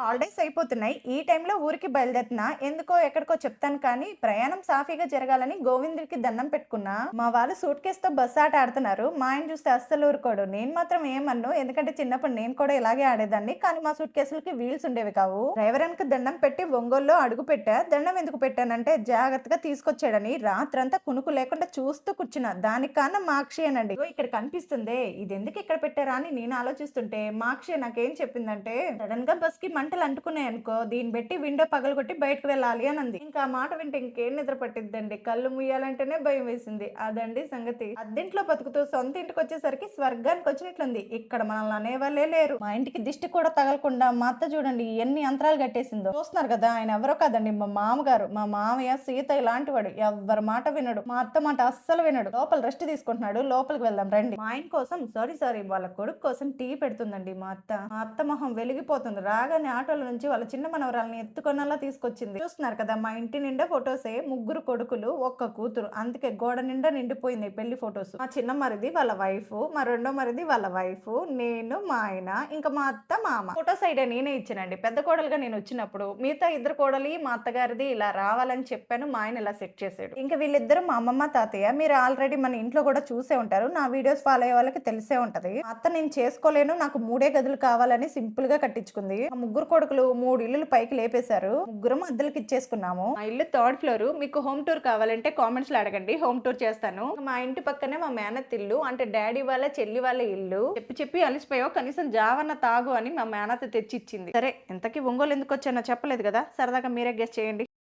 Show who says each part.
Speaker 1: Holidays అయిపోతున్నాయి. ఈ టైంలో ఊరికి బయలుదేరుతున్నా. ఎందుకో ఎక్కడికో చెప్తాను కానీ ప్రయాణం సాఫీగా జరగాలని గోవిందుడికి దండం పెట్టుకున్నా. మా వాళ్ళు సూట్ కేసుతో బస్సు ఆట ఆడుతున్నారు. మా ఆయన చూస్తే అస్సలు ఊరుకోడు. నేను మాత్రం ఏమన్ను. ఎందుకంటే చిన్నప్పుడు నేను కూడా ఇలాగే ఆడేదాన్ని. కానీ మా సూట్ కేసులకి వీల్స్ ఉండేవి కావు. డ్రైవర్ వెనక దండం పెట్టి ఒంగోలులో అడుగు పెట్టా. దండం ఎందుకు పెట్టానంటే జాగ్రత్తగా తీసుకొచ్చాడని. రాత్రంతా కునుకు లేకుండా చూస్తూ కూర్చున్నా. దానికి కారణం మా అక్షయేనండి. ఇక్కడ కనిపిస్తుందే ఇది ఎందుకు ఇక్కడ పెట్టారా అని నేను ఆలోచిస్తుంటే మా అక్షయ్ నాకేం చెప్పిందంటే, సడన్ గా బస్ కి మంటలు అంటుకున్నాయి అనుకో, దీన్ని పెట్టి విండో పగలగొట్టి బయటకు వెళ్ళాలి అని అంది. ఇంకా ఆ మాట వింటే ఇంకేం నిద్ర పట్టిద్దండి. కళ్ళు ముయ్యాలంటేనే భయం వేసింది. అదండి సంగతి. అద్దెంట్లో బతుకుతూ సొంత ఇంటికి వచ్చేసరికి స్వర్గానికి వచ్చినట్లుంది. ఇక్కడ మనల్ని అనేవాళ్ళే లేరు. మా ఇంటికి దిష్టి కూడా తగలకుండా మా అత్త చూడండి ఎన్ని యంత్రాలు కట్టేసిందో. చూస్తున్నారు కదా, ఆయన ఎవరో కాదండి మా మామగారు. మా మామయ్య సీత ఇలాంటి వాడు. ఎవరి మాట వినడు. మా అత్త మాట అస్సలు వినడు. లోపల రెస్ట్ తీసుకుంటున్నాడు. లోపలికి వెళ్దాం రండి. మా ఆయన కోసం సారీ వాళ్ళ కొడుకు కోసం టీ పెడుతుందండి మా అత్త. మా అత్త మొహం వెలిగిపోతుంది. రాగానే ఆటోల నుంచి వాళ్ళ చిన్న మనవరాలని ఎత్తుకొనలా తీసుకొచ్చింది. చూస్తున్నారు కదా, మా ఇంటి నిండా ఫొటోసే. 3 కొడుకులు 1 కూతురు. అందుకే గోడ నిండా నిండిపోయింది పెళ్లి ఫొటోస్. మా చిన్న మరిది వాళ్ళ వైఫ్, మా రెండో మరిది వాళ్ళ వైఫ్, నేను, మా ఆయన, ఇంకా మా అత్త మామ. ఫొటోస్ ఐడియా నేనే ఇచ్చానండి. పెద్ద కోడలుగా నేను వచ్చినప్పుడు మిగతా 2 కోడలి మా అత్తగారిది ఇలా రావాలని చెప్పాను. మా ఆయన ఇలా సెట్ చేశాడు. ఇంకా వీళ్ళిద్దరు మా అమ్మమ్మ తాతయ్య. మీరు ఆల్రెడీ మన ఇంట్లో కూడా చూసే ఉంటారు. నా వీడియోస్ ఫాలో అయ్యే వాళ్ళకి తెలిసే ఉంటది. మా అత్త నేను చేసుకోలేను, నాకు 3 గదులు కావాలని సింపుల్ గా కట్టించుకుంది. ఆ 3 కొడుకులు 3 ఇల్లులు పైకి లేపేశారు. 3 అద్దెలకి ఇచ్చేసుకున్నాము. మా ఇల్లు 3rd ఫ్లోర్. మీకు హోమ్ టూర్ కావాలంటే కామెంట్స్ లో అడగండి, హోమ్ టూర్ చేస్తాను. మా ఇంటి పక్కనే మా మేనత్ ఇల్లు, అంటే డాడీ వాళ్ళ చెల్లి వాళ్ళ ఇల్లు. చెప్పి అలిసిపోయావు, కనీసం జావన్న తాగు అని మా మేనత్ తెచ్చిచ్చింది. సరే, ఇంతకీ ఒంగోలు ఎందుకు వచ్చానో చెప్పలేదు కదా, సరదాగా మీరే గెస్ చేయండి.